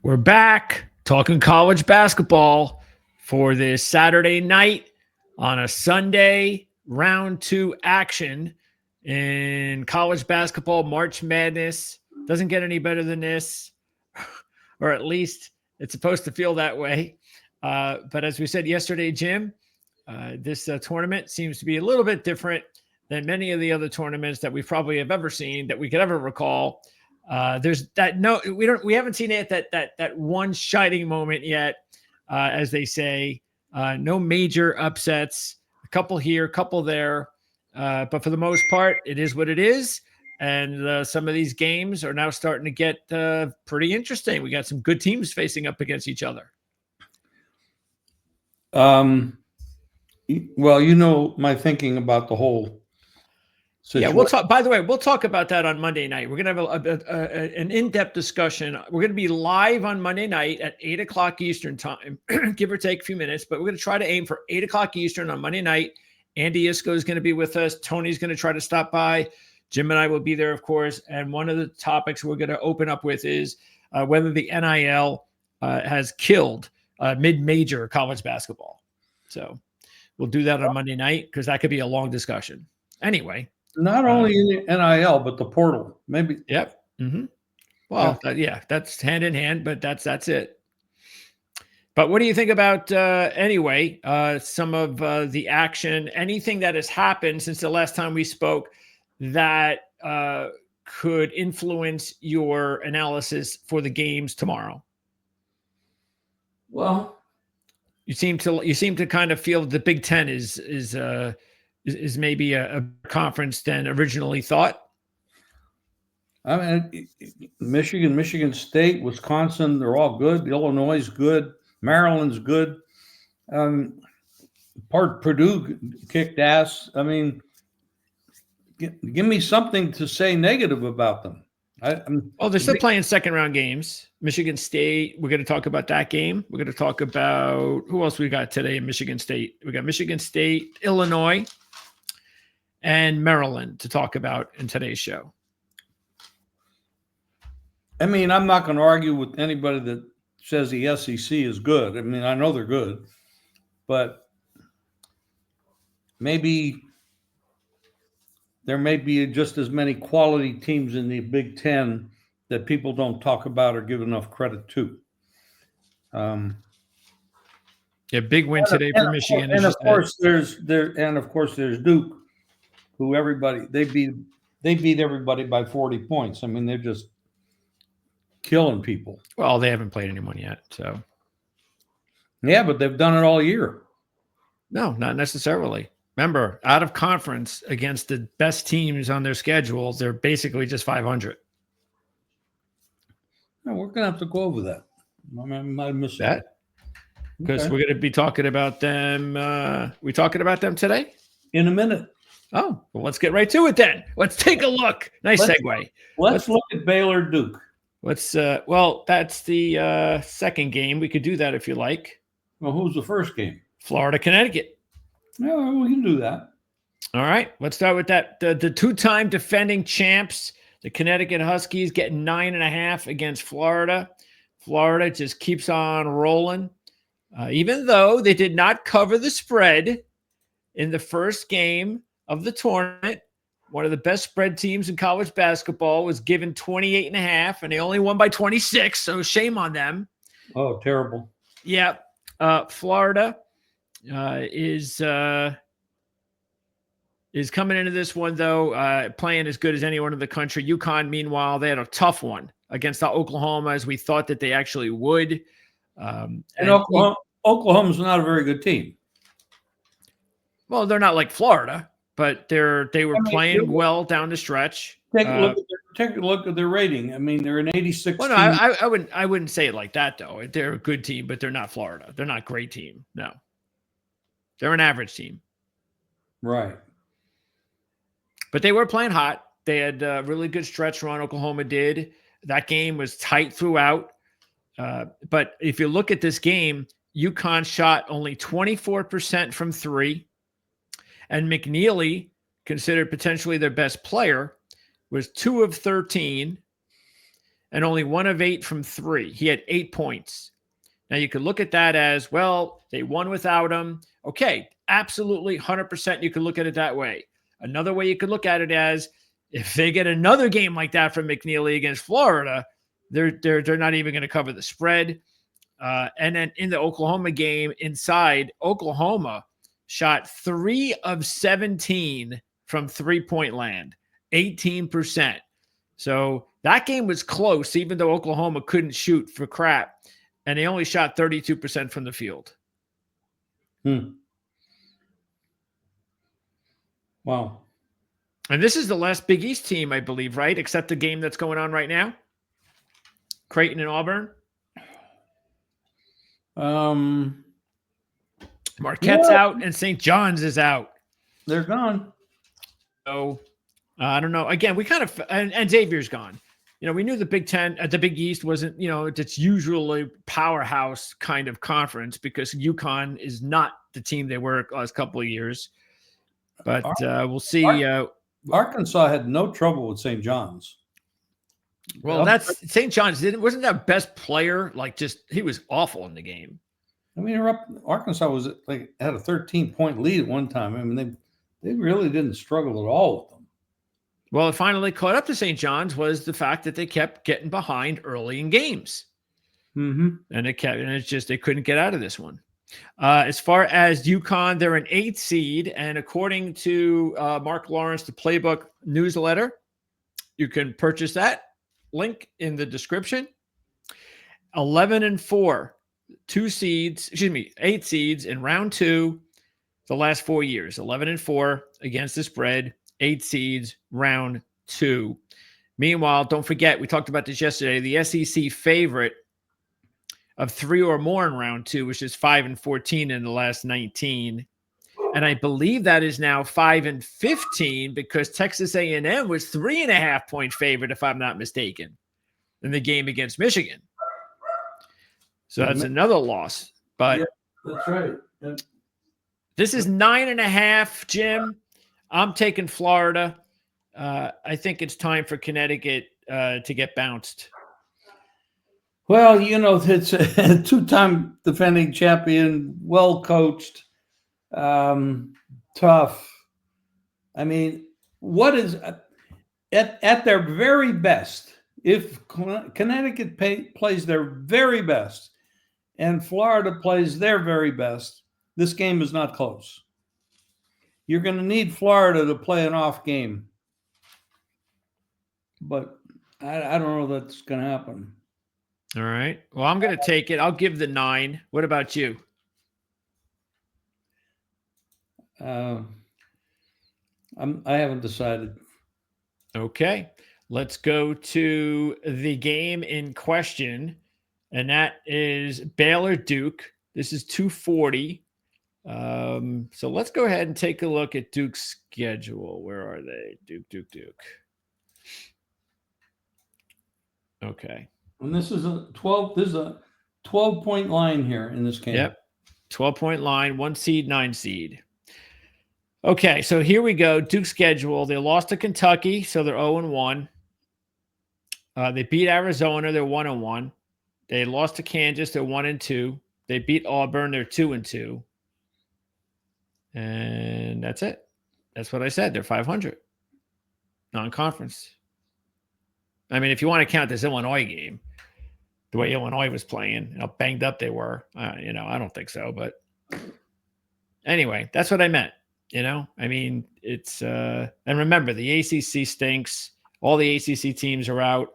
We're back talking college basketball for this Saturday night on a Sunday round 2 action in college basketball. March Madness doesn't get any better than this, or at least it's supposed to feel that way. But as we said yesterday, Jim, this tournament seems to be a little bit different than many of the other tournaments that we probably have ever seen, that we could ever recall. There's that we haven't seen it that one shining moment yet, as they say. No major upsets, a couple here, a couple there, but for the most part, it is what it is. And some of these games are now starting to get pretty interesting. We got some good teams facing up against each other. Well, my thinking about the whole situation. Yeah, we'll talk. By the way, we'll talk about that on Monday night. We're going to have an in-depth discussion. We're going to be live on Monday night at 8 o'clock Eastern time, give or take a few minutes. But we're going to try to aim for 8 o'clock Eastern on Monday night. Andy Isco is going to be with us. Tony's going to try to stop by. Jim and I will be there, of course. And one of the topics we're going to open up with is whether the NIL has killed mid-major college basketball. So we'll do that on Monday night because that could be a long discussion. Anyway. Not only NIL, but the portal, maybe. Yep. Mm-hmm. Well, yeah, that's hand in hand, but that's it. But what do you think about, anyway, some of the action, anything that has happened since the last time we spoke that could influence your analysis for the games tomorrow? Well, you seem to kind of feel the Big Ten is maybe a conference than originally thought. I mean, Michigan State, Wisconsin, they're all good. Illinois is good. Maryland's good. Purdue kicked ass. I mean, give me something to say negative about them. They're still playing second-round games. Michigan State, we're going to talk about that game. We're going to talk about who else we got today in Michigan State. We got Michigan State, Illinois, and Maryland to talk about in today's show. I mean, I'm not going to argue with anybody that says the SEC is good. I mean, I know they're good, but maybe there may be just as many quality teams in the Big Ten that people don't talk about or give enough credit to. Yeah, big win today for Michigan. And of course, there's Duke, who they beat everybody by 40 points. I mean, they're just killing people. Well, they haven't played anyone yet, so. Yeah, but they've done it all year. No, not necessarily. Remember, out of conference against the best teams on their schedule, they're basically just 500. No, we're going to have to go over that. I might have missed that. Because we're going to be talking about them. We talking about them today? In a minute. Oh, well, let's get right to it then. Let's take a look. Nice segue. Let's look at Baylor Duke. That's the second game. We could do that if you like. Well, who's the first game? Florida, Connecticut. Yeah, we can do that. All right. Let's start with that. The two-time defending champs, the Connecticut Huskies, getting 9.5 against Florida. Florida just keeps on rolling. Even though they did not cover the spread in the first game of the tournament, one of the best spread teams in college basketball was given 28.5, and they only won by 26, so shame on them. Oh, terrible. Yeah. Florida is coming into this one, though, playing as good as anyone in the country. UConn, meanwhile, they had a tough one against Oklahoma, as we thought that they actually would. And Oklahoma's not a very good team. Well, they're not like Florida, but they were playing well down the stretch. Take a look at their rating. I mean, they're an 86. Well, no, I wouldn't say it like that, though. They're a good team, but they're not Florida. They're not a great team. No, they're an average team. Right. But they were playing hot. They had a really good stretch run. Oklahoma did. That game was tight throughout. But if you look at this game, UConn shot only 24% from three. And McNeely, considered potentially their best player, was 2 of 13. and only 1 of 8 from 3. He had 8 points. Now, you could look at that as, well, they won without him. Okay, absolutely, 100% you could look at it that way. Another way you could look at it as, if they get another game like that from McNeely against Florida, they're not even going to cover the spread. And then in the Oklahoma game, inside, Oklahoma shot 3 of 17 from three-point land, 18%. So that game was close, even though Oklahoma couldn't shoot for crap. And they only shot 32% from the field. Wow. And this is the last Big East team, I believe, right? Except the game that's going on right now. Creighton and Auburn. Marquette's out and St. John's is out. They're gone. So I don't know. Again, we kind of and Xavier's gone. We knew the Big Ten, the Big East wasn't, it's usually powerhouse kind of conference because UConn is not the team they were the last couple of years. But we'll see. Arkansas had no trouble with St. John's. Well, that's St. John's wasn't that best player. He was awful in the game. I mean, Arkansas was had a 13-point lead at one time. I mean, they really didn't struggle at all with them. Well, it finally caught up to St. John's was the fact that they kept getting behind early in games. Mm-hmm. And it's just they couldn't get out of this one. As far as UConn, they're an 8th seed. And according to Mark Lawrence, the Playbook newsletter, you can purchase that. Link in the description. 11-4, 8 seeds in round 2 the last 4 years. 11-4 against the spread. 8 seeds, round 2. Meanwhile, don't forget, we talked about this yesterday, the SEC favorite of 3 or more in round 2, which is 5-14 in the last 19. And I believe that is now 5-15 because Texas A&M was 3.5-point favorite, if I'm not mistaken, in the game against Michigan. So that's another loss. But yeah, that's right. This is 9.5, Jim. I'm taking Florida. I think it's time for Connecticut to get bounced. Well, it's a 2-time defending champion, well coached, tough. I mean, what is at their very best? If Connecticut plays their very best and Florida plays their very best, this game is not close. You're going to need Florida to play an off game. But I don't know that's going to happen. All right. Well, I'm going to take it. I'll give the 9. What about you? I haven't decided. Okay. Let's go to the game in question, and that is Baylor-Duke. This is 240. So let's go ahead and take a look at Duke's schedule. Where are they? Duke. Okay. And this is a 12-point line here in this game. Yep. 12-point line, 1 seed, 9 seed. Okay, so here we go. Duke's schedule. They lost to Kentucky, so they're 0-1. They beat Arizona, they're 1-1. They lost to Kansas, they're 1-2. They beat Auburn, they're 2-2. And that's it. That's what I said. They're 500. Non-conference. I mean, if you want to count this Illinois game, the way Illinois was playing, how banged up they were, I don't think so. But anyway, that's what I meant. I mean, it's and remember, the ACC stinks. All the ACC teams are out.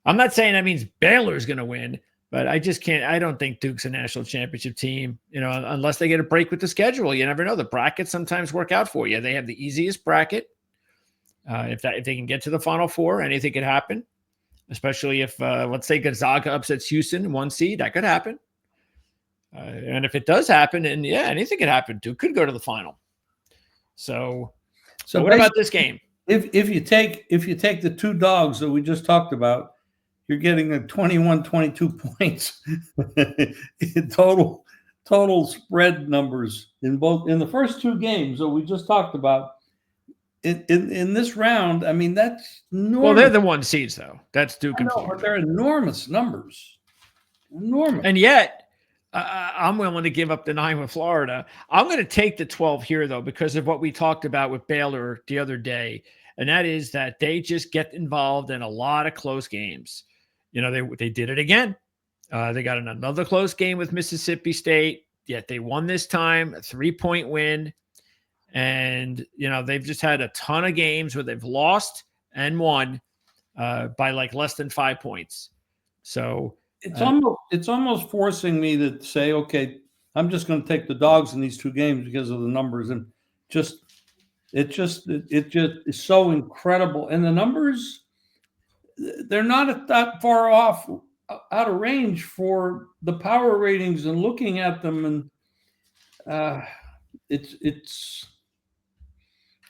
I'm not saying that means Baylor's going to win, but I just can't. I don't think Duke's a national championship team, unless they get a break with the schedule. You never know. The brackets sometimes work out for you. They have the easiest bracket. If they can get to the Final Four, anything could happen. Especially if, let's say, Gonzaga upsets Houston, 1 seed, that could happen. And if it does happen, and anything could happen. Duke could go to the final. So what about this game? If you take the 2 dogs that we just talked about, you're getting a 21-22 points in total spread numbers in the first 2 games that we just talked about. in this round, I mean, that's enormous. Well, they're the 1 seeds, though. That's Duke and Florida. But they're enormous numbers. Enormous. And yet, I'm willing to give up the 9 with Florida. I'm going to take the 12 here, though, because of what we talked about with Baylor the other day. And that is that they just get involved in a lot of close games. They did it again. They got in another close game with Mississippi State, yet they won this time, a 3-point win. And, they've just had a ton of games where they've lost and won by like less than 5 points. So it's almost forcing me to say, okay, I'm just going to take the dogs in these 2 games because of the numbers. And it just is so incredible. And the numbers, they're not that far off, out of range for the power ratings and looking at them. And it's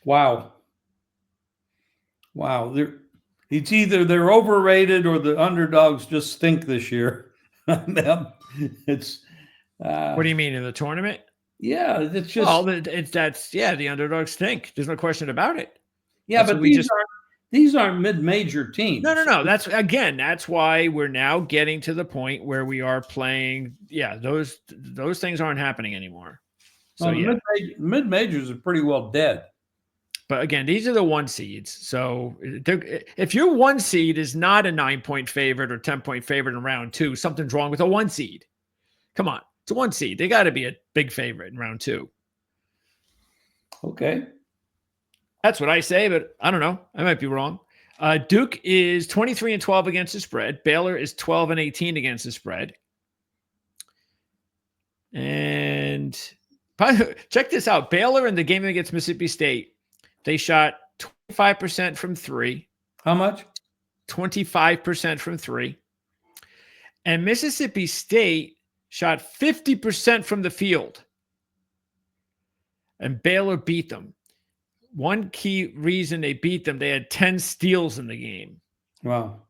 wow. It's either they're overrated or the underdogs just stink this year. It's what do you mean, in the tournament? Yeah, it's just the underdogs stink. There's no question about it. Yeah, but these aren't mid-major teams. No. That's why we're now getting to the point where we are playing. Yeah, those things aren't happening anymore. So mid-majors are pretty well dead. But again, these are the 1 seeds. So if your 1 seed is not a 9-point favorite or 10-point favorite in round 2, something's wrong with a 1 seed. Come on, it's a 1 seed. They got to be a big favorite in round 2. Okay. That's what I say, but I don't know. I might be wrong. Duke is 23-12 against the spread. Baylor is 12-18 against the spread. And check this out. Baylor in the game against Mississippi State, they shot 25% from 3. How much? 25% from 3. And Mississippi State shot 50% from the field. And Baylor beat them. One key reason they beat them, they had 10 steals in the game. Wow.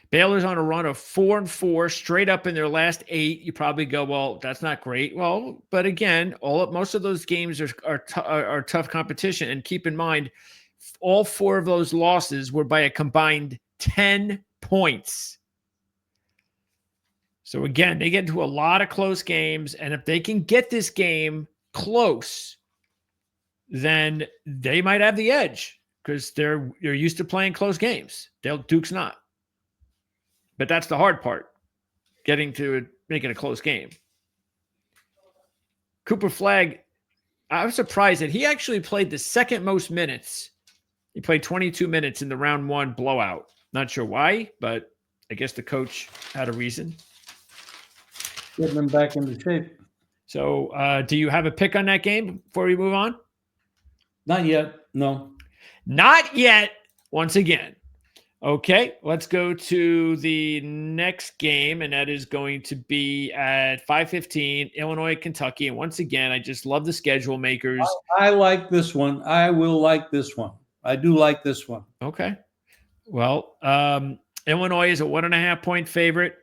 Baylor's on a run of 4-4 straight up in their last 8. You probably go, well, that's not great. Well, but again, most of those games are tough competition. And keep in mind, all 4 of those losses were by a combined 10 points. So again, they get into a lot of close games. And if they can get this game close, then they might have the edge because they're used to playing close games. Duke's not. But that's the hard part, getting to making a close game. Cooper Flagg, I was surprised that he actually played the second most minutes. He played 22 minutes in the round 1 blowout. Not sure why, but I guess the coach had a reason. Getting them back into shape. So do you have a pick on that game before we move on? Not yet. No. Not yet. Once again. Okay, let's go to the next game, and that is going to be at 5:15, Illinois, Kentucky. And once again, I just love the schedule makers. I like this one. I will like this one. I do like this one. Okay. Well, Illinois is a 1.5-point favorite.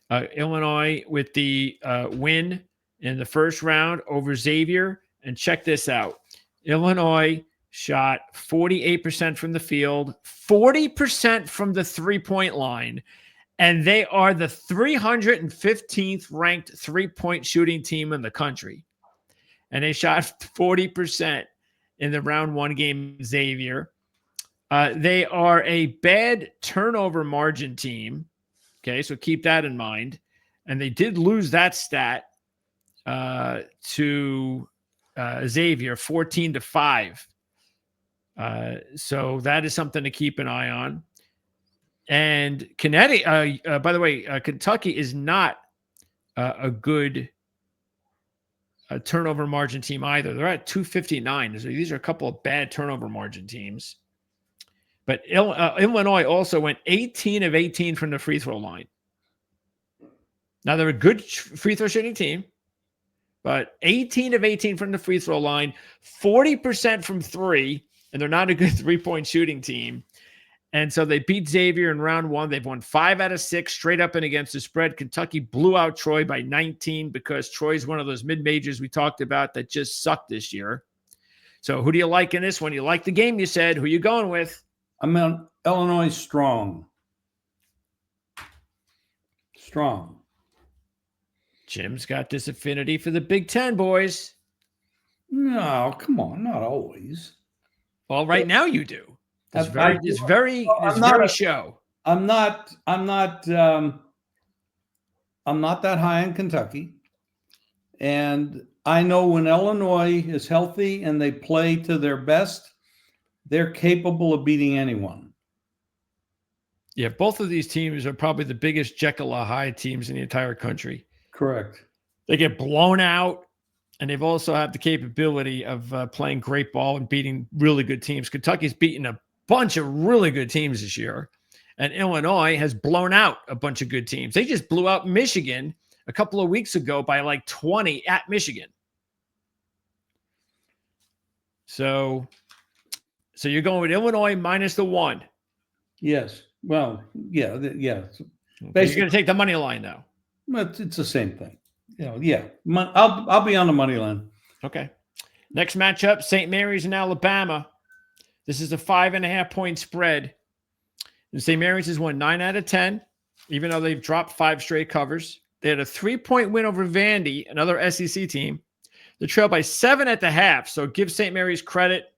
Illinois with the win in the first round over Xavier. And check this out. Illinois shot 48% from the field, 40% from the 3-point line, and they are the 315th ranked 3-point shooting team in the country. And they shot 40% in the round 1 game, Xavier. They are a bad turnover margin team. Okay, so keep that in mind. And they did lose that stat to Xavier, 14-5. So that is something to keep an eye on. And by the way, Kentucky is not a good turnover margin team either. They're at 259. So these are a couple of bad turnover margin teams. But Illinois also went 18 of 18 from the free throw line. Now, they're a good free throw shooting team, but 18 of 18 from the free throw line, 40% from 3, and they're not a good 3-point shooting team. And so they beat Xavier in round 1. They've won 5 out of 6 straight up and against the spread. Kentucky blew out Troy by 19 because Troy's one of those mid-majors we talked about that just sucked this year. So who do you like in this one? You like the game, you said. Who you going with? I'm on Illinois strong. Strong. Jim's got this affinity for the Big Ten, boys. No, come on, not always. Well, right now you do. It's I'm very show. I'm not that high in Kentucky. And I know when Illinois is healthy and they play to their best, they're capable of beating anyone. Yeah, both of these teams are probably the biggest Jekyll Hyde teams in the entire country. Correct. They get blown out, and they've also have the capability of playing great ball and beating really good teams. Kentucky's beaten a bunch of really good teams this year, and Illinois has blown out a bunch of good teams. They just blew out Michigan a couple of weeks ago by like 20 at Michigan. So you're going with Illinois minus the 1. Yes. Well, yeah. Okay, you're going to take the money line now. It's the same thing. Yeah. I'll be on the money line. Okay. Next matchup, St. Mary's in Alabama. This is a 5.5-point spread. And St. Mary's has won 9 out of 10, even though they've dropped 5 straight covers. They had a 3-point win over Vandy, another SEC team. They trailed by 7 at the half. So give St. Mary's credit.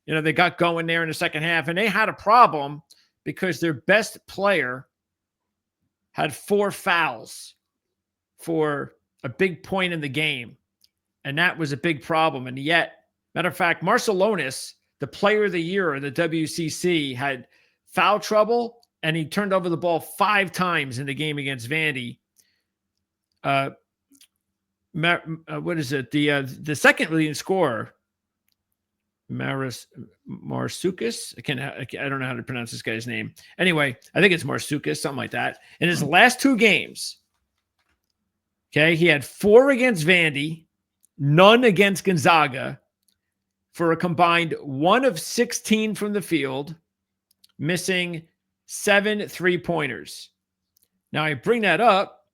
They got going there in the second half, and they had a problem because their best player had 4 fouls for a big point in the game. And that was a big problem. And yet, matter of fact, Marcelonis, the player of the year in the WCC, had foul trouble, and he turned over the ball 5 times in the game against Vandy. What is it? The second leading scorer, Marsoukas. I don't know how to pronounce this guy's name. Anyway, I think it's Marsoukas, something like that. In his last 2 games, okay, he had 4 against Vandy, none against Gonzaga, for a combined 1 of 16 from the field, missing 7 3-pointers. Now, I bring that up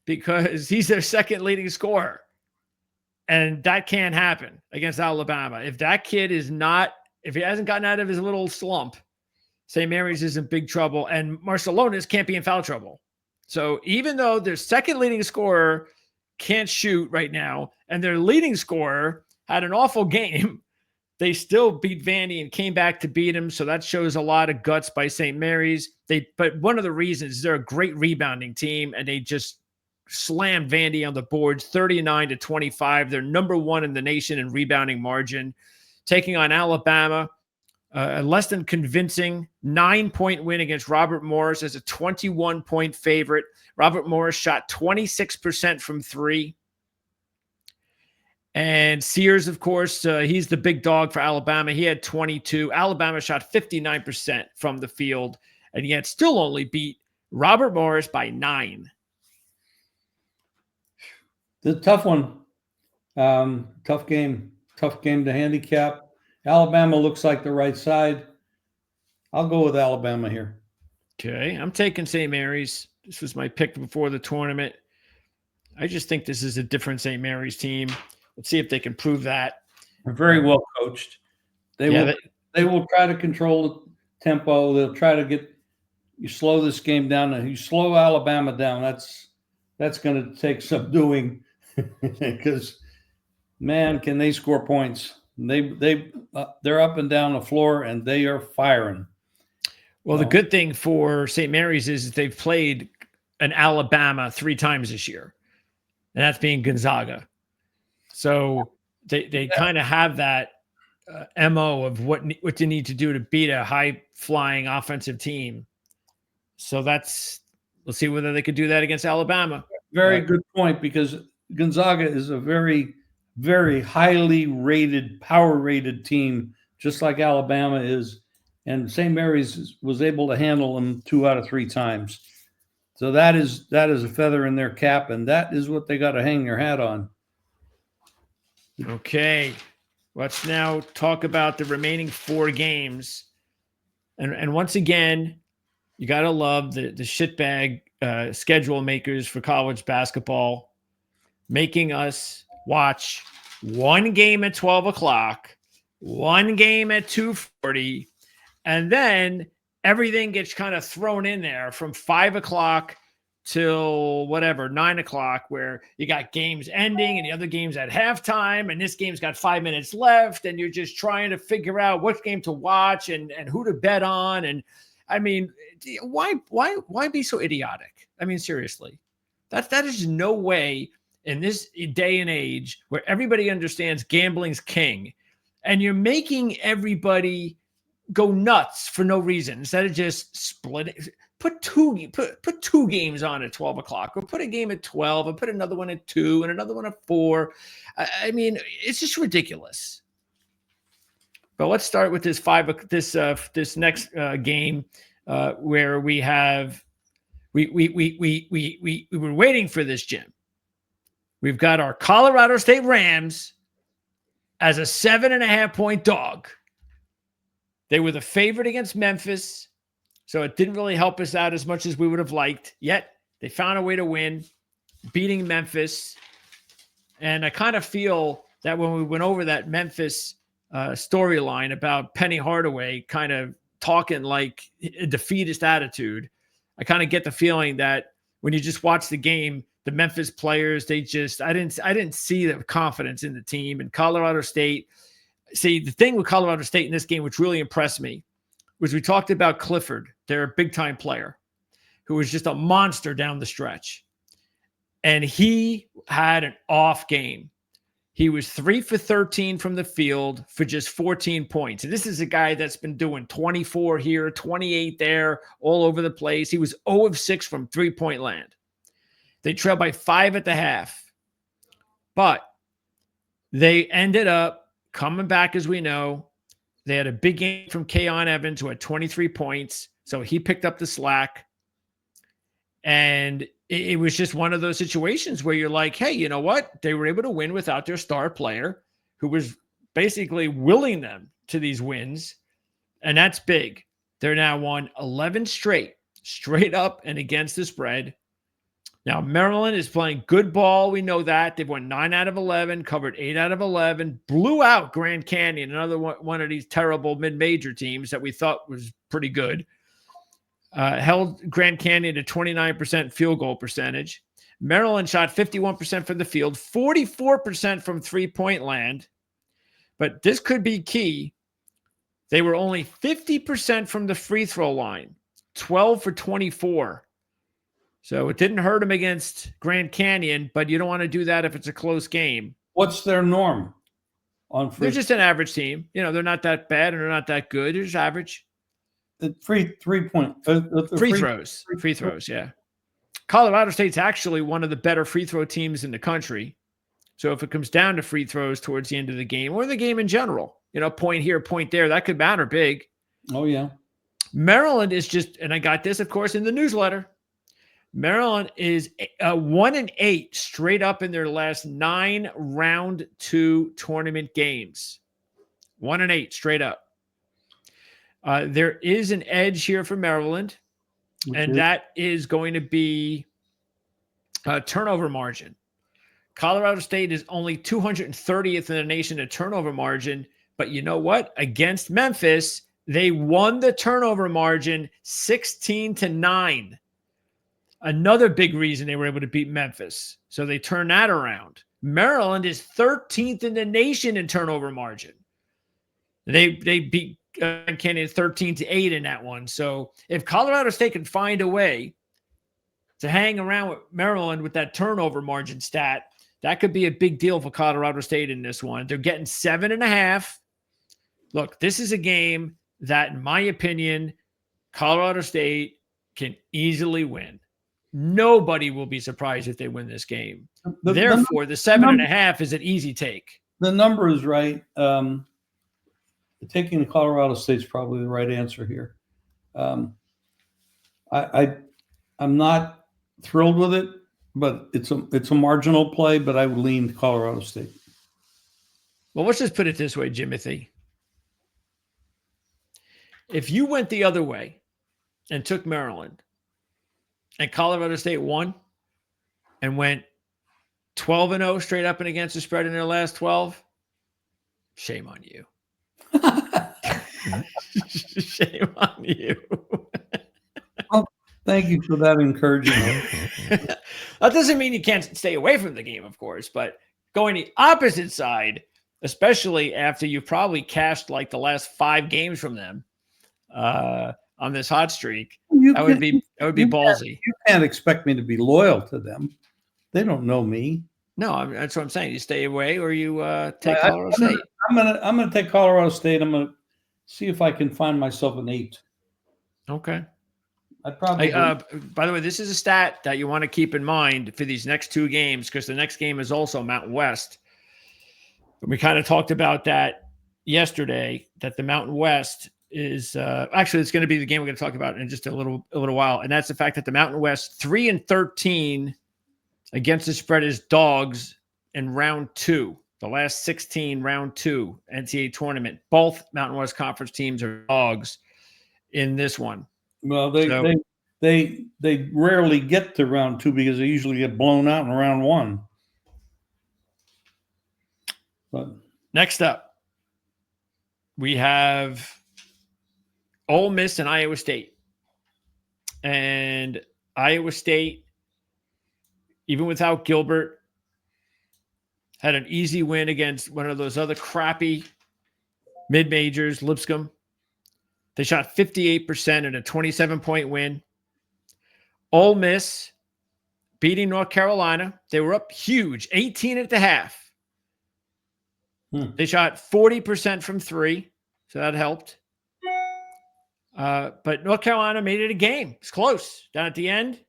because he's their second leading scorer. And that can't happen against Alabama. If that kid if he hasn't gotten out of his little slump, St. Mary's is in big trouble, and Marcelonis can't be in foul trouble. So even though their second leading scorer can't shoot right now, and their leading scorer had an awful game, they still beat Vandy and came back to beat him. So that shows a lot of guts by St. Mary's. But one of the reasons is they're a great rebounding team, and they just slammed Vandy on the boards 39-25. They're number 1 in the nation in rebounding margin. Taking on Alabama, a less than convincing 9-point win against Robert Morris as a 21-point favorite. Robert Morris shot 26% from 3. And Sears, of course, he's the big dog for Alabama. He had 22. Alabama shot 59% from the field, and yet still only beat Robert Morris by 9. The tough one. Tough game to handicap. Alabama looks like the right side. I'll go with Alabama here. Okay, I'm taking St. Mary's. This was my pick before the tournament. I just think this is a different St. Mary's team. Let's see if they can prove that. They're very well coached. They will try to control the tempo. They'll try to you slow this game down. And you slow Alabama down, that's going to take some doing because, man, can they score points? They're up and down the floor, and they are firing. Well, the good thing for St. Mary's is they've played an Alabama 3 times this year, and that's being Gonzaga. So they kind of have that MO of what you need to do to beat a high-flying offensive team. So let's see whether they could do that against Alabama. Very good point, because Gonzaga is a very, very highly rated, power-rated team, just like Alabama is. And St. Mary's was able to handle them 2 out of 3 times. So that is a feather in their cap, and that is what they got to hang their hat on. Okay, let's now talk about the remaining 4 games. And once again, you got to love the shitbag schedule makers for college basketball, making us watch one game at 12 o'clock one game at 2:40, and then everything gets kind of thrown in there from 5 o'clock till whatever, 9 o'clock, where you got games ending and the other games at halftime, and this game's got 5 minutes left, and you're just trying to figure out what game to watch and who to bet on. And I mean, why be so idiotic? I mean, seriously, that is no way in this day and age where everybody understands gambling's king, and you're making everybody go nuts for no reason instead of just splitting. Put two games on at 12 o'clock, or put a game at 12 and put another one at 2 and another one at 4. I mean, it's just ridiculous. But let's start with this next game where we were waiting for this, Jim. We've got our Colorado State Rams as a 7.5-point dog. They were the favorite against Memphis, so it didn't really help us out as much as we would have liked. Yet they found a way to win, beating Memphis. And I kind of feel that when we went over that Memphis storyline about Penny Hardaway kind of talking like a defeatist attitude, I kind of get the feeling that when you just watch the game, the Memphis players, I didn't see the confidence in the team. And Colorado State, see, the thing with Colorado State in this game, which really impressed me, was we talked about Clifford, their big-time player, who was just a monster down the stretch. And he had an off game. He was 3 for 13 from the field for just 14 points. And this is a guy that's been doing 24 here, 28 there, all over the place. He was 0 of 6 from three-point land. They trailed by 5 at the half. But they ended up coming back, as we know. They had a big game from Keon Evans, who had 23 points. So he picked up the slack. And it was just one of those situations where you're like, hey, you know what? They were able to win without their star player, who was basically willing them to these wins. And that's big. They're now won 11 straight up and against the spread. Now, Maryland is playing good ball. We know that. They've won 9 out of 11, covered 8 out of 11, blew out Grand Canyon, another one of these terrible mid-major teams that we thought was pretty good. Held Grand Canyon to 29% field goal percentage. Maryland shot 51% from the field, 44% from three-point land. But this could be key. They were only 50% from the free throw line, 12 for 24. So it didn't hurt them against Grand Canyon, but you don't want to do that if it's a close game. What's their norm on free? They're just an average team. You know, they're not that bad and they're not that good. They're just average. Free throws, yeah. Colorado State's actually one of the better free throw teams in the country. So if it comes down to free throws towards the end of the game or the game in general, you know, point here, point there, that could matter big. Oh, yeah. Maryland is just, and I got this, of course, in the newsletter. Maryland is 1-8 straight up in their last 9 round 2 tournament games. 1-8 straight up. There is an edge here for Maryland, and that is going to be turnover margin. Colorado State is only 230th in the nation in turnover margin, but you know what? Against Memphis, they won the turnover margin 16-9. Another big reason they were able to beat Memphis. So they turned that around. Maryland is 13th in the nation in turnover margin. They beat Canyon 13-8 in that one. So if Colorado State can find a way to hang around with Maryland with that turnover margin stat, that could be a big deal for Colorado State in this one. They're getting 7.5. Look, this is a game that, in my opinion, Colorado State can easily win. Nobody will be surprised if they win this game. Therefore, the 7.5 is an easy take. The number is right. Taking Colorado State's probably the right answer here. I'm not thrilled with it, but it's a marginal play. But I would lean Colorado State. Well, let's just put it this way, Jimothy. If you went the other way and took Maryland, and Colorado State won and went 12-0 straight up and against the spread in their last 12, shame on you. Shame on you. Well, thank you for that encouragement. That doesn't mean you can't stay away from the game, of course, but going the opposite side, especially after you've probably cashed like the last 5 games from them on this hot streak, that would be ballsy. You can't expect me to be loyal to them. They don't know me. No, that's what I'm saying. You stay away or you take Colorado State. I'm gonna take Colorado State. I'm gonna see if I can find myself an 8. Okay. I probably. By the way, this is a stat that you want to keep in mind for these next 2 games because the next game is also Mountain West. We kind of talked about that yesterday. That the Mountain West is actually it's going to be the game we're going to talk about in just a little while, and that's the fact that the Mountain West 3-13 against the spread is dogs in round 2. The last 16 round 2 NCAA tournament. Both Mountain West Conference teams are dogs in this one. Well, they rarely get to round 2 because they usually get blown out in round 1. But next up, we have Ole Miss and Iowa State. And Iowa State, even without Gilbert, had an easy win against one of those other crappy mid-majors, Lipscomb. They shot 58% in a 27-point win. Ole Miss beating North Carolina. They were up huge, 18 at the half. They shot 40% from 3, so that helped. But North Carolina made it a game. It's close down at the end.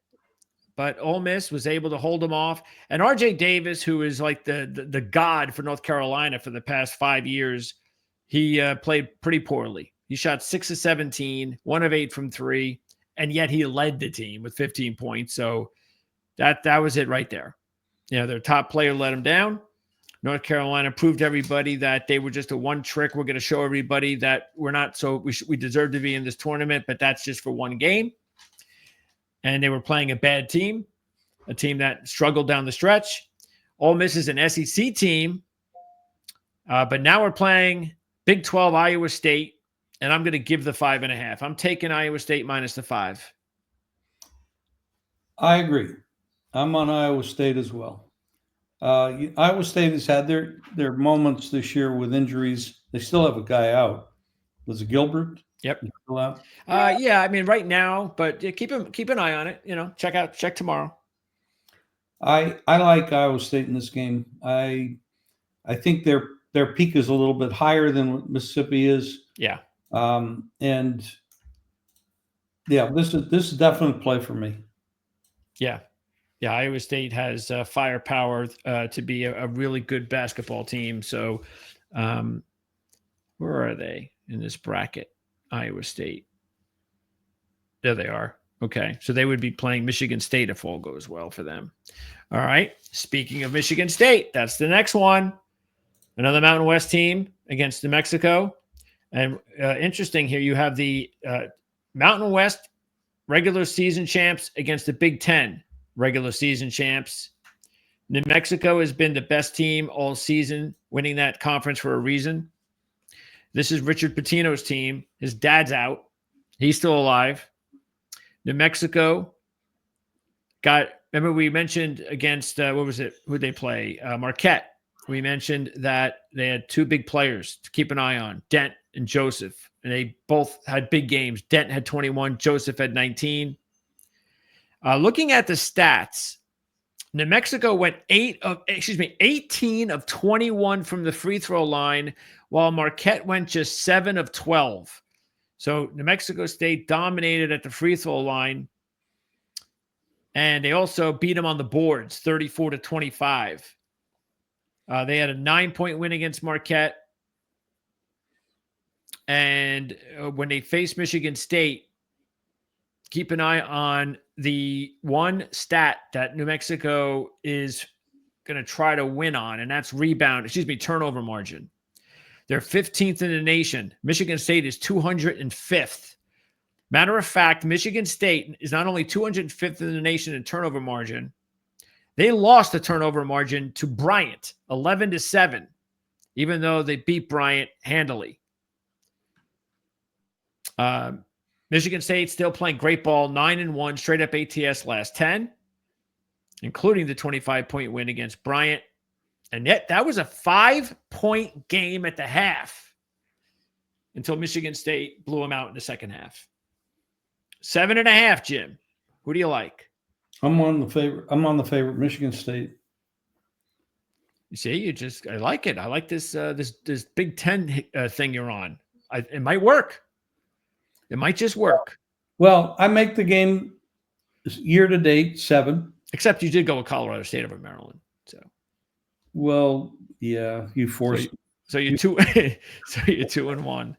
But Ole Miss was able to hold them off. And R.J. Davis, who is like the god for North Carolina for the past 5 years, he played pretty poorly. He shot 6 of 17, 1 of 8 from 3, and yet he led the team with 15 points. So that was it right there. You know, their top player let him down. North Carolina proved to everybody that they were just a one trick. We're going to show everybody that we're not so we deserve to be in this tournament, but that's just for one game. And they were playing a bad team, a team that struggled down the stretch. Ole Miss is an SEC team, but now we're playing Big 12 Iowa State, and I'm going to give the 5.5. I'm taking Iowa State minus the 5. I agree. I'm on Iowa State as well. Iowa State has had their moments this year with injuries. They still have a guy out. Was it Gilbert? Yep. Still out? Yeah, I mean right now, but keep an eye on it. You know, check tomorrow. I like Iowa State in this game. I think their peak is a little bit higher than what Mississippi is. Yeah. And yeah, this is definitely a play for me. Yeah. Yeah, Iowa State has firepower to be a really good basketball team. So where are they in this bracket? Iowa State. There they are. Okay. So they would be playing Michigan State if all goes well for them. All right. Speaking of Michigan State, that's the next one. Another Mountain West team against New Mexico. And interesting here, you have the Mountain West regular season champs against the Big Ten regular season champs. New Mexico has been the best team all season, winning that conference for a reason. This is Richard Pitino's team. His dad's out. He's still alive. New Mexico remember we mentioned against, what was it? Who'd they play? Marquette. We mentioned that they had 2 big players to keep an eye on, Dent and Joseph. And they both had big games. Dent had 21. Joseph had 19. Looking at the stats, New Mexico went 18 of 21 from the free throw line, while Marquette went just 7 of 12. So New Mexico State dominated at the free throw line, and they also beat them on the boards, 34-25. They had a 9-point win against Marquette, and when they faced Michigan State, keep an eye on the one stat that New Mexico is going to try to win on, and that's turnover margin. They're 15th in the nation. Michigan State is 205th. Matter of fact, Michigan State is not only 205th in the nation in turnover margin, they lost the turnover margin to Bryant, 11-7, even though they beat Bryant handily. Michigan State still playing great ball, 9-1, straight up ATS last 10, including the 25-point win against Bryant. And yet that was a 5-point game at the half until Michigan State blew them out in the second half. 7.5, Jim. Who do you like? I'm on the favorite, Michigan State. You see, I like it. I like this this Big Ten thing you're on. It might work. It might just work. Well, I make the game year to date 7. Except you did go with Colorado State over Maryland. So, well, yeah, you forced. So you're 2. So you're 2-1.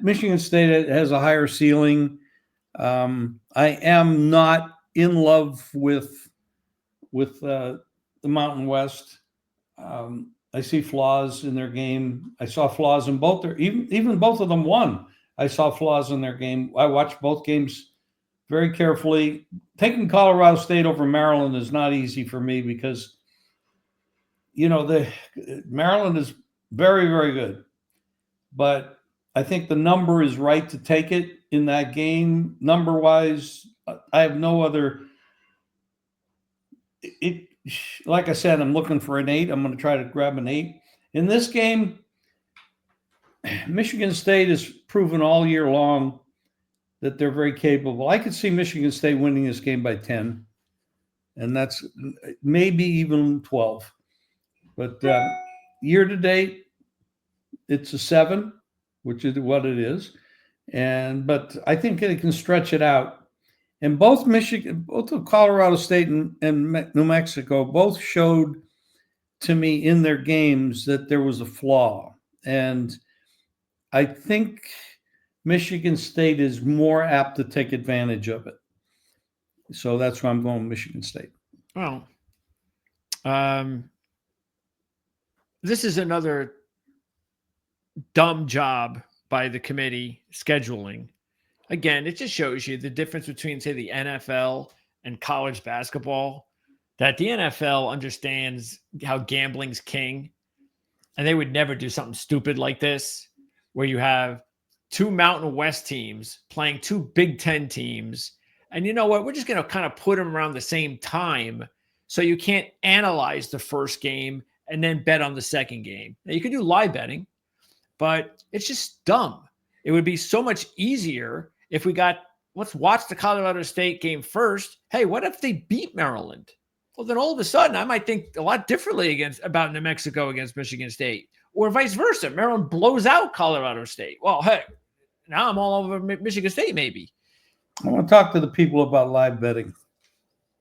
Michigan State has a higher ceiling. I am not in love with the Mountain West. I see flaws in their game. I saw flaws in both even both of them won. I saw flaws in their game. I watched both games very carefully. Taking Colorado State over Maryland is not easy for me because, Maryland is very, very good. But I think the number is right to take it in that game. Number-wise, I have no other – like I said, I'm looking for an 8. I'm going to try to grab an 8. In this game, Michigan State has proven all year long that they're very capable. I could see Michigan State winning this game by 10, and that's maybe even 12. But year to date, it's a 7, which is what it is. But I think it can stretch it out. And both Colorado State and New Mexico both showed to me in their games that there was a flaw. And I think Michigan State is more apt to take advantage of it. So that's why I'm going with Michigan State. Well, this is another dumb job by the committee scheduling. Again, it just shows you the difference between, say, the NFL and college basketball, that the NFL understands how gambling's king, and they would never do something stupid like this, where you have 2 Mountain West teams playing 2 Big Ten teams, and you know what? We're just going to kind of put them around the same time so you can't analyze the first game and then bet on the second game. Now, you can do live betting, but it's just dumb. It would be so much easier if let's watch the Colorado State game first. Hey, what if they beat Maryland? Well, then all of a sudden I might think a lot differently about New Mexico against Michigan State, or vice versa. Maryland blows out Colorado State. Well, hey, now I'm all over Michigan State maybe. I want to talk to the people about live betting.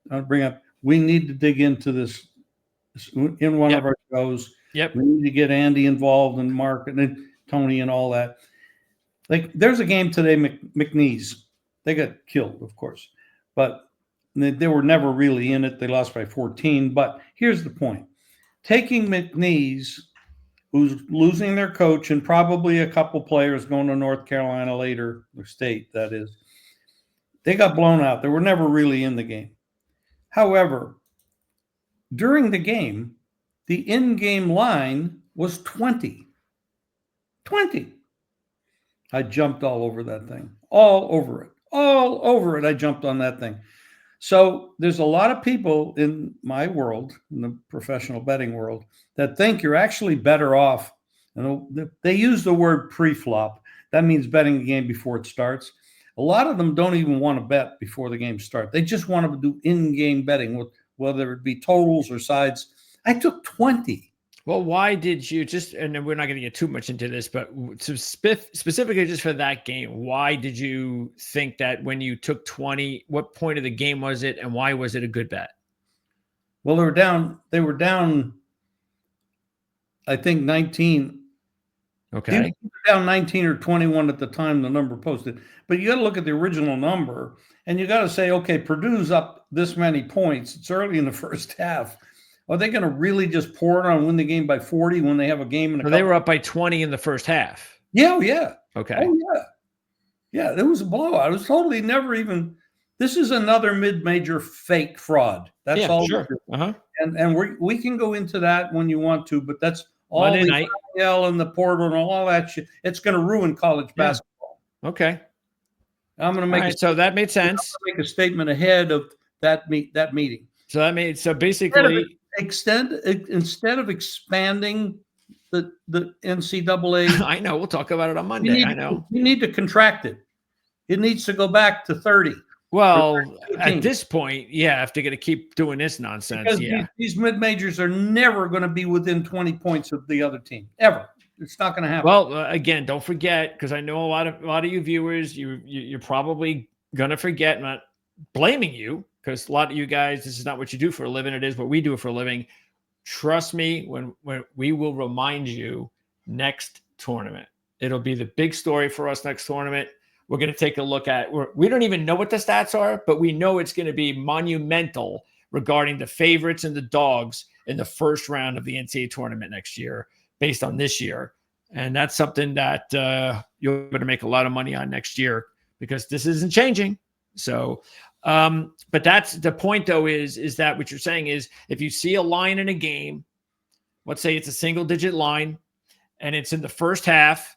I'll bring up, we need to dig into this in one of our shows. Yep. We need to get Andy involved and Mark and Tony and all that. Like, there's a game today, McNeese. They got killed, of course, but they were never really in it. They lost by 14. But here's the point. Taking McNeese, who's losing their coach and probably a couple players going to North Carolina later, or State, that is, they got blown out. They were never really in the game. However, during the game, the in-game line was 20. 20. I jumped all over that thing. All over it. I jumped on that thing. So there's a lot of people in my world, in the professional betting world, that think you're actually better off. And they use the word pre-flop. That means betting the game before it starts. A lot of them don't even want to bet before the game starts. They just want to do in-game betting, whether it be totals or sides. I took 20. Well, why did you and we're not going to get too much into this, but specifically just for that game, why did you think that when you took 20, what point of the game was it, and why was it a good bet? Well, they were down, I think 19. Okay. They were down 19 or 21 at the time the number posted. But you got to look at the original number, and you got to say, okay, Purdue's up this many points. It's early in the first half. Are they going to really just pour it on and win the game by 40 when they have a game in a couple? They were up by 20 in the first half. Yeah, yeah. Okay. Oh, yeah. Yeah, there was a blowout. It was totally never even – this is another mid-major fake fraud. That's all. Sure. Uh-huh. And we can go into that when you want to, but that's all Monday the night. NIL and the portal and all that shit. It's going to ruin college basketball. Okay. I'm going to All make right. So that made sense. make a statement ahead of that meeting. So basically, Instead of expanding the NCAA, I know we'll talk about it on Monday. I know. you need to contract it. It needs to go back to 30. Well, at this point, yeah, if they're going to keep doing this nonsense, because yeah. these mid-majors are never going to be within 20 points of the other team, ever. It's not going to happen. Well, again, don't forget, because I know a lot of you viewers, you're probably going to forget. I'm not blaming you, because a lot of you guys, this is not what you do for a living. It is what we do for a living. Trust me, when we will remind you next tournament. It'll be the big story for us next tournament. We're going to take a look at, we don't even know what the stats are, but we know it's going to be monumental regarding the favorites and the dogs in the first round of the NCAA tournament next year based on this year. And that's something that you're going to make a lot of money on next year because this isn't changing. So, but that's the point though, is that what you're saying is if you see a line in a game, let's say it's a single digit line and it's in the first half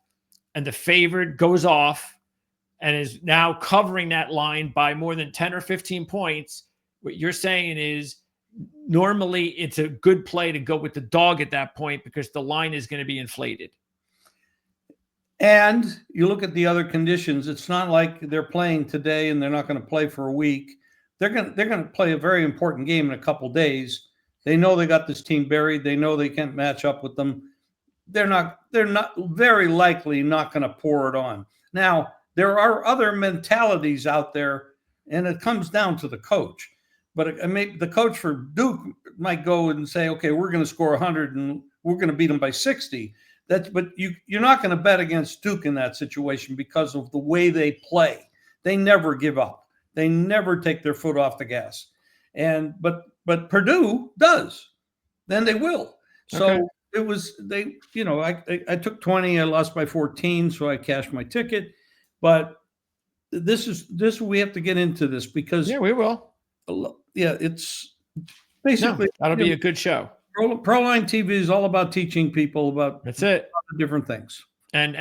and the favorite goes off and is now covering that line by more than 10 or 15 points, what you're saying is normally it's a good play to go with the dog at that point because the line is going to be inflated. And you look at the other conditions. It's not like they're playing today and they're not going to play for a week. They're going to play a very important game in a couple days. They know they got this team buried. They know they can't match up with them. They're not very likely not going to pour it on. Now, there are other mentalities out there, and it comes down to the coach. But the coach for Duke might go and say, okay, we're going to score 100 and we're going to beat them by 60. But you're not going to bet against Duke in that situation because of the way they play. They never give up. They never take their foot off the gas. But Purdue does. Then they will. So okay. It was I took 20. I lost by 14, so I cashed my ticket. But this we have to get into this because we will. Yeah, it's basically that'll be a good show. Proline TV is all about teaching people about different things. And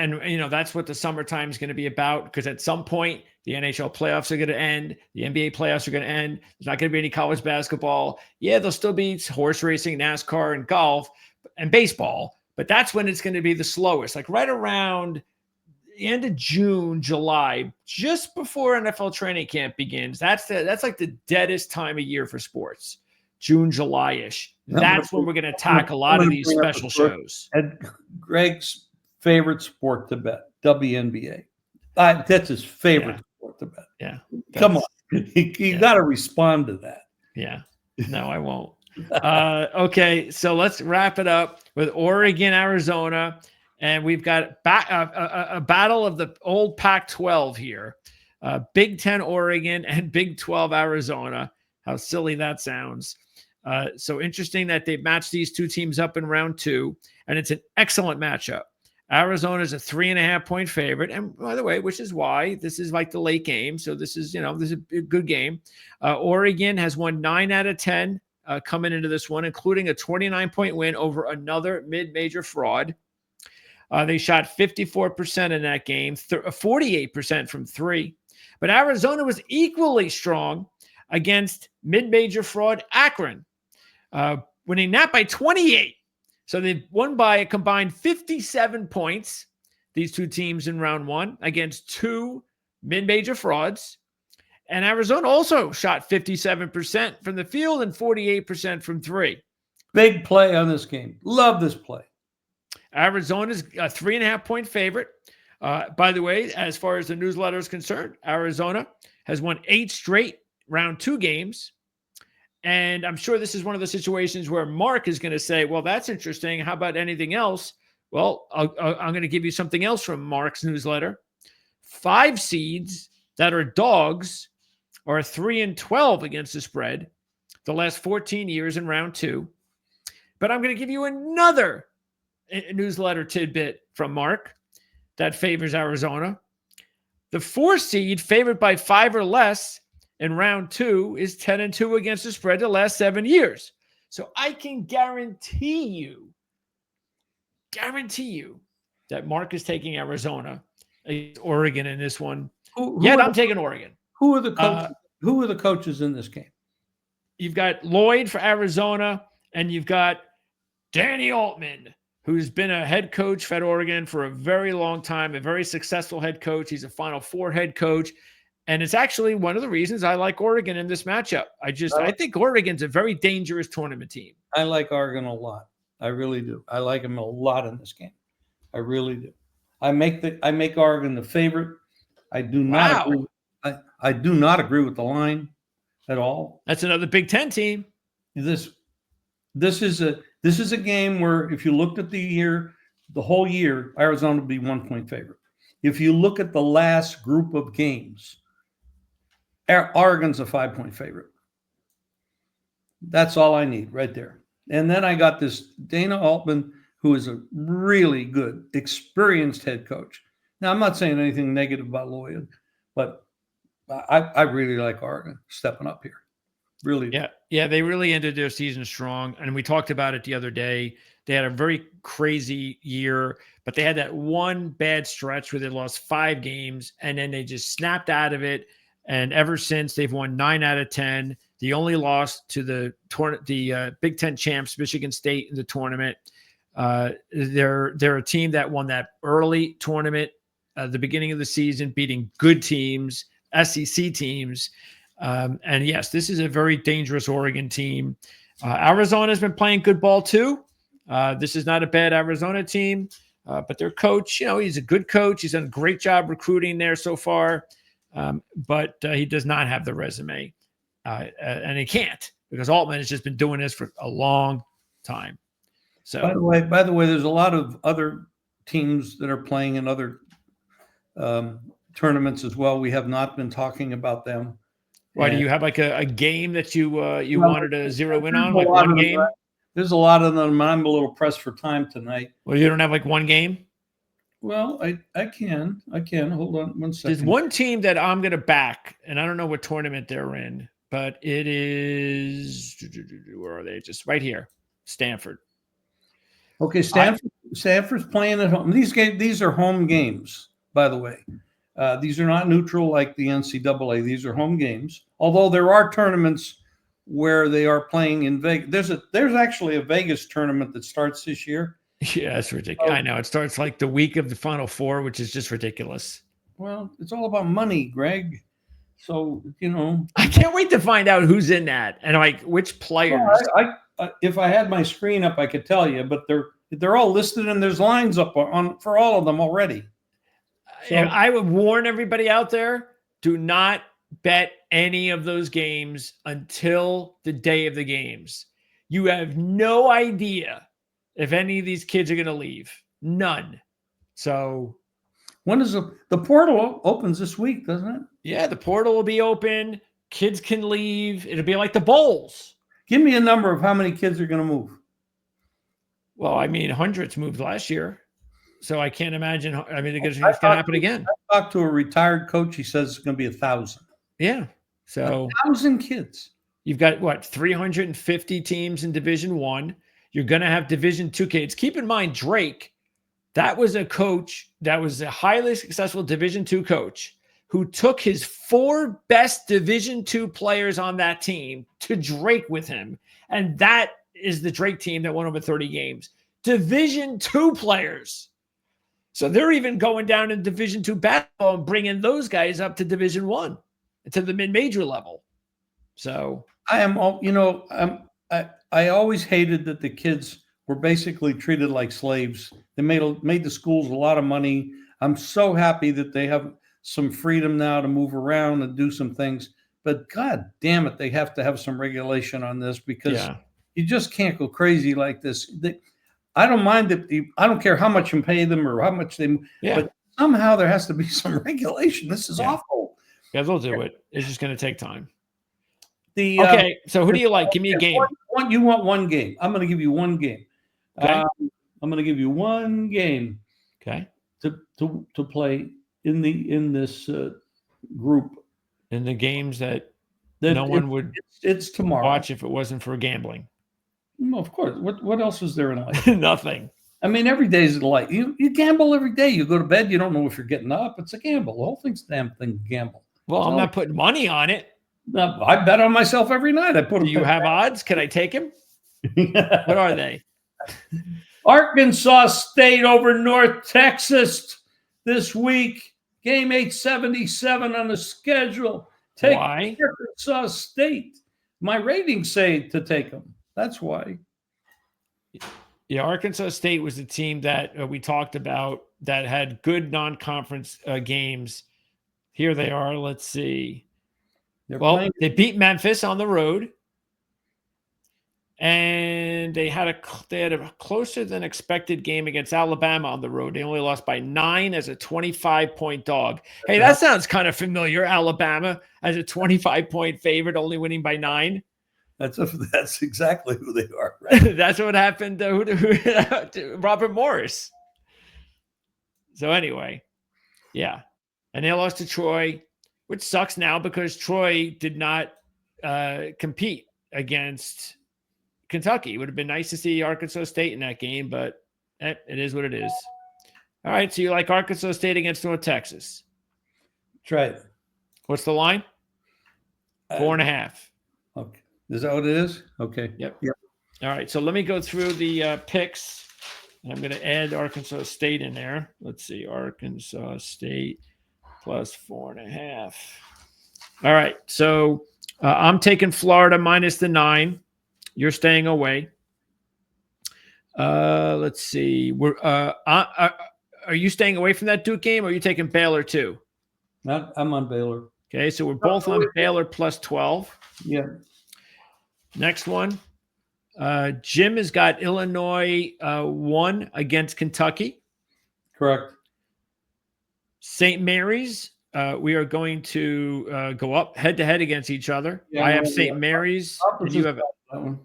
that's what the summertime is going to be about because at some point the NHL playoffs are going to end, the NBA playoffs are going to end. There's not going to be any college basketball. Yeah, there'll still be horse racing, NASCAR, and golf and baseball, but that's when it's going to be the slowest. Like right around the end of June, July, just before NFL training camp begins. That's like the deadest time of year for sports. June, July-ish. That's when we're going to attack a lot of these special shows. And Greg's favorite sport to bet, WNBA. That's his favorite sport to bet. Yeah. Come on. You got to respond to that. Yeah. No, I won't. Okay, so let's wrap it up with Oregon, Arizona. And we've got a battle of the old Pac-12 here. Big 10 Oregon and Big 12 Arizona. How silly that sounds. So interesting that they've matched these two teams up in round 2, and it's an excellent matchup. Arizona is a 3.5-point favorite, and by the way, which is why this is like the late game. So this is a good game. Oregon has won 9 out of 10 coming into this one, including a 29-point win over another mid-major fraud. They shot 54% in that game, 48% from 3. But Arizona was equally strong against mid-major fraud Akron, winning that by 28. So they won by a combined 57 points, these two teams in round 1, against 2 mid-major frauds. And Arizona also shot 57% from the field and 48% from 3. Big play on this game. Love this play. Arizona's a 3.5-point favorite. By the way, as far as the newsletter is concerned, Arizona has won 8 straight round 2 games. And I'm sure this is one of the situations where Mark is going to say, well, that's interesting. How about anything else? Well, I'm going to give you something else from Mark's newsletter. 5 seeds that are dogs are 3-12 against the spread the last 14 years in round 2. But I'm going to give you another newsletter tidbit from Mark that favors Arizona. The 4 seed favored by 5 or less in round 2 is 10-2 against the spread the last 7 years. So I can guarantee you guarantee you that Mark is taking Arizona against Oregon in this one. Who Yet are I'm taking Oregon. who are the coaches? Who are the coaches in this game? You've got Lloyd for Arizona, and you've got Danny Altman, who's been a head coach at Oregon for a very long time, a very successful head coach. He's a Final Four head coach. And it's actually one of the reasons I like Oregon in this matchup. I think Oregon's a very dangerous tournament team. I like Oregon a lot. I really do. I like them a lot in this game. I really do. I make Oregon the favorite. I do not agree. I do not agree with the line at all. That's another Big Ten team. This is a game where if you looked at the whole year, Arizona would be 1-point favorite. If you look at the last group of games, Oregon's a 5-point favorite. That's all I need right there. And then I got this Dana Altman, who is a really good, experienced head coach. Now, I'm not saying anything negative about Lloyd, but I really like Oregon stepping up here. Really. Yeah, they really ended their season strong. And we talked about it the other day. They had a very crazy year, but they had that one bad stretch where they lost 5 games, and then they just snapped out of it. And ever since, they've won 9 out of 10. The only loss to the Big Ten champs, Michigan State, in the tournament. They're a team that won that early tournament at the beginning of the season, beating good teams, SEC teams. And yes, this is a very dangerous Oregon team. Arizona has been playing good ball too. This is not a bad Arizona team, but their coach, he's a good coach. He's done a great job recruiting there so far. But he does not have the resume, and he can't, because Altman has just been doing this for a long time. So, by the way, there's a lot of other teams that are playing in other tournaments as well. We have not been talking about them. Why, do you have like a game that you wanted to zero in on, like one game? There's a lot of them. I'm a little pressed for time tonight. Well, you don't have like one game? Well, I can. Hold on one second. There's one team that I'm going to back, and I don't know what tournament they're in, but it is, where are they? Just right here, Stanford. Okay, Stanford's playing at home. These are home games, by the way. These are not neutral like the NCAA. These are home games. Although there are tournaments where they are playing in Vegas. There's actually a Vegas tournament that starts this year. Yeah, that's ridiculous. I know. It starts like the week of the Final Four, which is just ridiculous. Well, it's all about money, Greg. So, I can't wait to find out who's in that and like which players. Well, if I had my screen up, I could tell you, but they're all listed and there's lines up for all of them already. So, I would warn everybody out there, do not bet any of those games until the day of the games. You have no idea if any of these kids are going to leave. None. So when does the portal opens this week, doesn't it? Yeah, the portal will be open. Kids can leave. It'll be like the bowls. Give me a number of how many kids are going to move. Well, I mean, hundreds moved last year. So I can't imagine. I mean, it's going to happen again. I talked to a retired coach. He says it's going to be 1,000. Yeah. So 1,000 kids. You've got what, 350 teams in Division I. You're going to have Division II kids. Keep in mind, Drake, that was a coach that was a highly successful Division II coach who took his 4 best Division II players on that team to Drake with him. And that is the Drake team that won over 30 games. Division II players. So they're even going down in Division II basketball and bringing those guys up to Division I, to the mid-major level. So I always hated that the kids were basically treated like slaves. They made the schools a lot of money. I'm so happy that they have some freedom now to move around and do some things. But God damn it, they have to have some regulation on this, because you just can't go crazy like this. I don't mind I don't care how much you pay them or how much but somehow there has to be some regulation. This is awful. Yeah, they'll do it. It's just going to take time. Okay, so who do you like? Give me a game. You want one game. I'm going to give you one game. Okay. I'm going to give you one game. Okay. To play in this group. In the games that no one would it's tomorrow. Watch if it wasn't for gambling. No, of course. What else is there in life? Nothing. I mean, every day is like you gamble every day. You go to bed, you don't know if you're getting up. It's a gamble. The whole thing's a damn thing gamble. Well, I'm So, not putting money on it. I bet on myself every night. I put Do a you have odds? Can I take him? bet. What are they? Arkansas State over North Texas this week. Game 877 on the schedule. Take Why? Arkansas State. My ratings say to take them. That's why. Yeah, Arkansas State was the team that we talked about that had good non-conference games. Here they are. Let's see. Well, they beat Memphis on the road, and they had a closer than expected game against Alabama on the road. They only lost by 9 as a 25-point dog. Hey, that sounds kind of familiar. Alabama as a 25-point favorite, only winning by 9. That's exactly who they are. Right? That's what happened to Robert Morris. So anyway, yeah. And they lost to Troy, which sucks now because Troy did not compete against Kentucky. It would have been nice to see Arkansas State in that game, but it is what it is. All right, so you like Arkansas State against North Texas. That's right. What's the line? 4.5. Okay. Is that what it is? Okay. Yep. All right, so let me go through the picks. I'm going to add Arkansas State in there. Let's see, Arkansas State plus 4.5. All right, so I'm taking Florida minus the 9. You're staying away. Let's see. Are you staying away from that Duke game, or are you taking Baylor too? I'm on Baylor. Okay, so we're both on Baylor plus 12. Yeah. Next one. Jim has got Illinois 1 against Kentucky. Correct. St. Mary's, we are going to go up head-to-head against each other. Yeah, I have St. Mary's, and you have that one.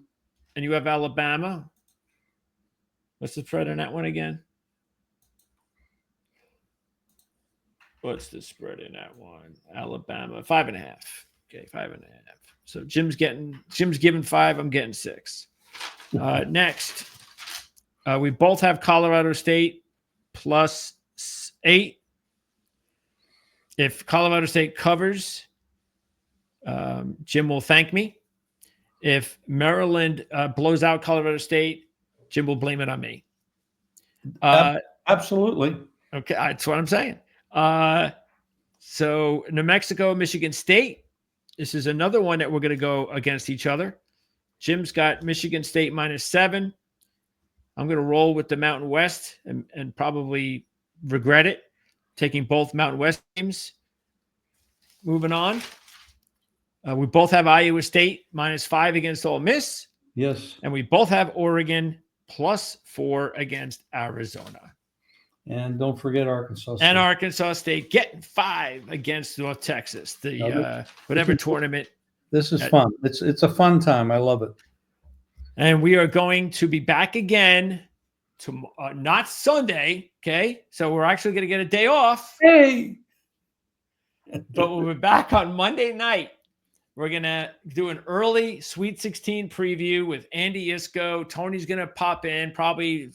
And you have Alabama. What's the spread on that one again? What's the spread in that one? Alabama, 5.5. Okay, 5.5. So Jim's giving 5. I'm getting 6. Next, we both have Colorado State plus 8. If Colorado State covers, Jim will thank me. If Maryland blows out Colorado State, Jim will blame it on me. Absolutely. Okay, that's what I'm saying. So New Mexico, Michigan State. This is another one that we're going to go against each other. Jim's got Michigan State minus 7. I'm going to roll with the Mountain West and probably regret it, taking both Mountain West teams. Moving on. We both have Iowa State minus 5 against Ole Miss. Yes. And we both have Oregon plus 4 against Arizona. And don't forget Arkansas State. And Arkansas State getting 5 against North Texas. The whatever tournament. This is fun. It's a fun time. I love it. And we are going to be back again to not Sunday. Okay. So we're actually going to get a day off. Hey. But we'll be back on Monday night. We're going to do an early Sweet 16 preview with Andy Isco. Tony's going to pop in probably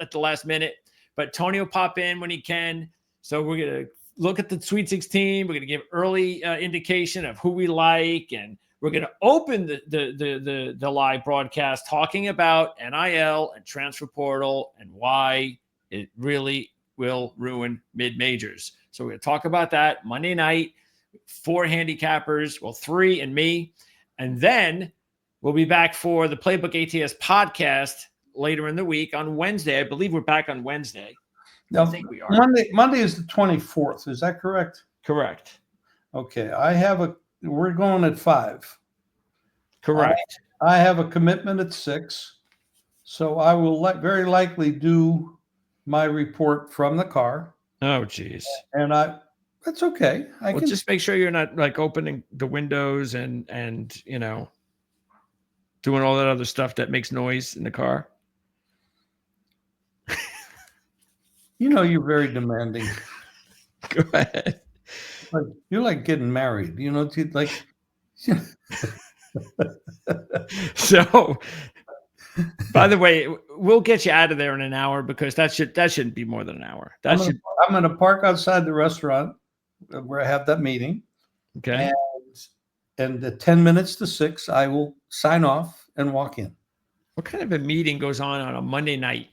at the last minute, but Tony will pop in when he can. So we're going to look at the Sweet 16. We're going to give early indication of who we like, and we're going to open the live broadcast talking about NIL and transfer portal and why it really will ruin mid-majors. So we're going to talk about that Monday night. 4 handicappers, 3 and me. And then we'll be back for the Playbook ATS podcast later in the week on Wednesday. I believe we're back on Wednesday. No, I think we are. Monday is the 24th. Is that correct? Correct. Okay. We're going at 5. Correct. I have a commitment at 6. So I will very likely do my report from the car. Oh, geez. And that's okay. I can just make sure you're not like opening the windows and doing all that other stuff that makes noise in the car. You're very demanding. Go ahead. You're like getting married. So By the way, we'll get you out of there in an hour because that shouldn't be more than an hour. I'm going to park outside the restaurant where I have that meeting. Okay. And at 10 minutes to 6, I will sign off and walk in. What kind of a meeting goes on a Monday night?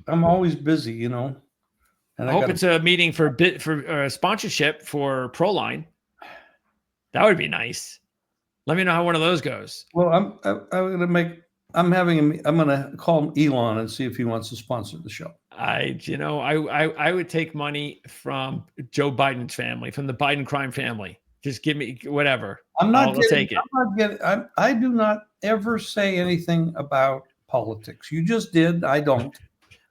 I'm always busy, And I hope it's a meeting for sponsorship for Proline. That would be nice. Let me know how one of those goes. Well, I'm going to call Elon and see if he wants to sponsor the show. I would take money from Joe Biden's family, from the Biden crime family. Just give me whatever. I'll take it. I do not ever say anything about politics. You just did. I don't.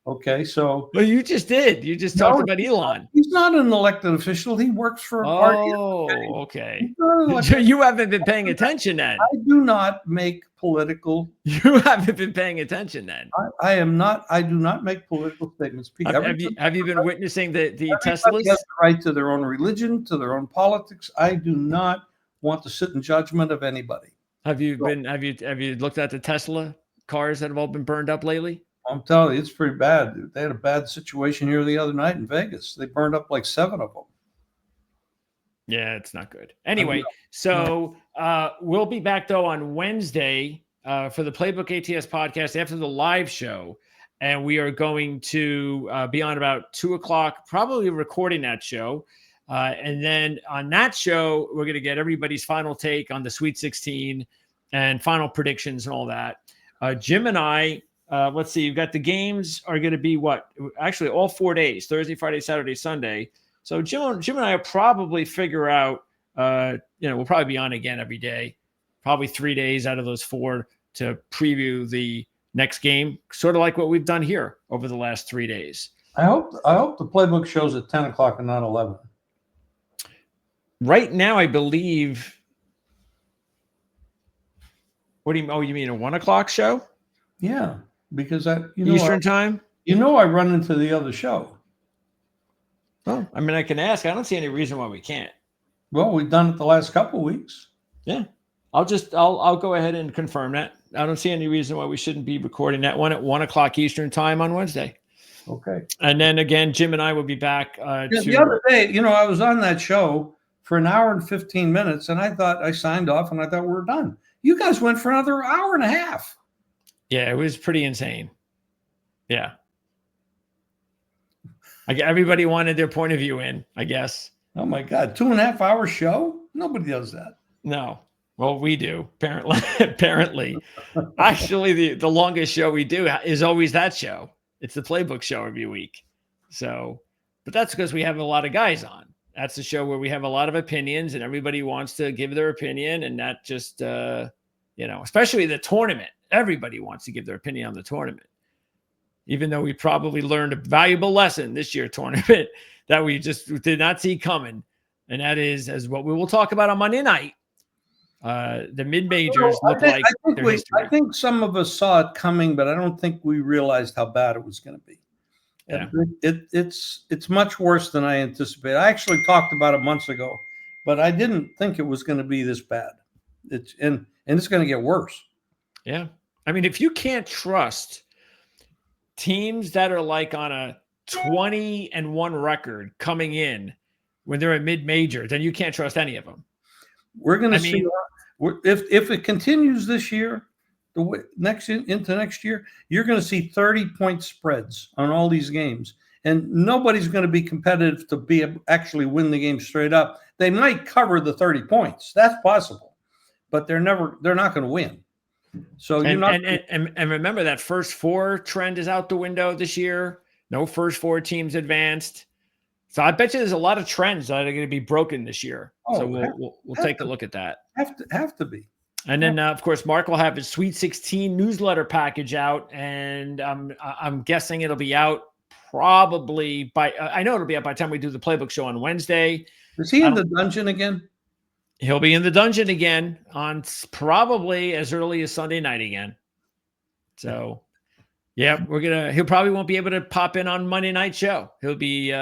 Okay, so. Well, you just did. You just talked about Elon. He's not an elected official. He works for a party. Oh, okay. You haven't been paying attention then. I do not make political. You haven't been paying attention then. I am not. I do not make political statements. Have you been witnessing the Teslas? Everybody has the right to their own religion, to their own politics. I do not want to sit in judgment of anybody. Have you looked at the Tesla cars that have all been burned up lately? I'm telling you, it's pretty bad. They had a bad situation here the other night in Vegas. They burned up like 7 of them. Yeah, it's not good. Anyway, so we'll be back, though, on Wednesday for the Playbook ATS podcast after the live show. And we are going to be on about 2 o'clock, probably recording that show. And then on that show, we're going to get everybody's final take on the Sweet 16 and final predictions and all that. Jim and I, let's see, you've got the games are going to be what? Actually, all 4 days, Thursday, Friday, Saturday, Sunday. So Jim and I will probably figure out, we'll probably be on again every day, probably 3 days out of those 4 to preview the next game, sort of like what we've done here over the last 3 days. I hope the playbook shows at 10 o'clock and not 11. Right now, I believe. What do you? Oh, you mean a 1 o'clock show? Yeah, because Eastern time. I run into the other show. Oh, I mean, I can ask. I don't see any reason why we can't. Well, we've done it the last couple of weeks. Yeah, I'll go ahead and confirm that. I don't see any reason why we shouldn't be recording that one at 1 o'clock Eastern time on Wednesday. Okay. And then again, Jim and I will be back. The other day, I was on that show for an hour and 15 minutes, and I thought I signed off, and I thought we were done. You guys went for another hour and a half. Yeah, it was pretty insane. Yeah. Everybody wanted their point of view in, I guess. Oh, my God. 2.5 hour show? Nobody does that. No. Well, we do, apparently. Actually, the longest show we do is always that show. It's the Playbook show every week. So, but that's because we have a lot of guys on. That's the show where we have a lot of opinions and everybody wants to give their opinion. And that just, especially the tournament. Everybody wants to give their opinion on the tournament. Even though we probably learned a valuable lesson this year tournament that we just did not see coming. And that is, as what we will talk about on Monday night, the mid-majors look like their history. I think some of us saw it coming, but I don't think we realized how bad it was going to be. Yeah. It's much worse than I anticipated. I actually talked about it months ago, but I didn't think it was going to be this bad. It's going to get worse. Yeah. I mean, if you can't trust teams that are like on a 20-1 record coming in when they're a mid-major, then you can't trust any of them. We're going to see if it continues this year, into next year, you're going to see 30-point spreads on all these games, and nobody's going to be competitive to actually win the game straight up. They might cover the 30 points. That's possible, but they're not going to win. So and remember that first 4 trend is out the window this year. No first 4 teams advanced. So I bet you there's a lot of trends that are going to be broken this year. So we'll take a look at that. Have to be. And then of course Mark will have his Sweet 16 newsletter package out, and I'm guessing it'll be out probably by. I know it'll be out by the time we do the Playbook show on Wednesday. Is he in the dungeon again? He'll be in the dungeon again on probably as early as Sunday night again. So, yeah, he'll probably won't be able to pop in on Monday night show. He'll be,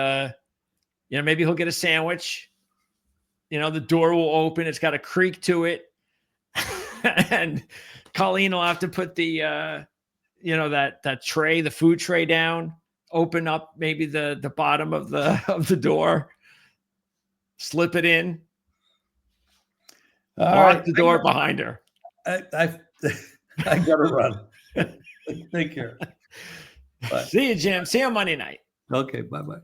maybe he'll get a sandwich. The door will open. It's got a creak to it. and Colleen will have to put the that tray, the food tray down, open up maybe the bottom of the door, slip it in, lock the door behind her. I gotta run. Take care. Bye. See you, Jim. See you on Monday night. Okay, bye-bye.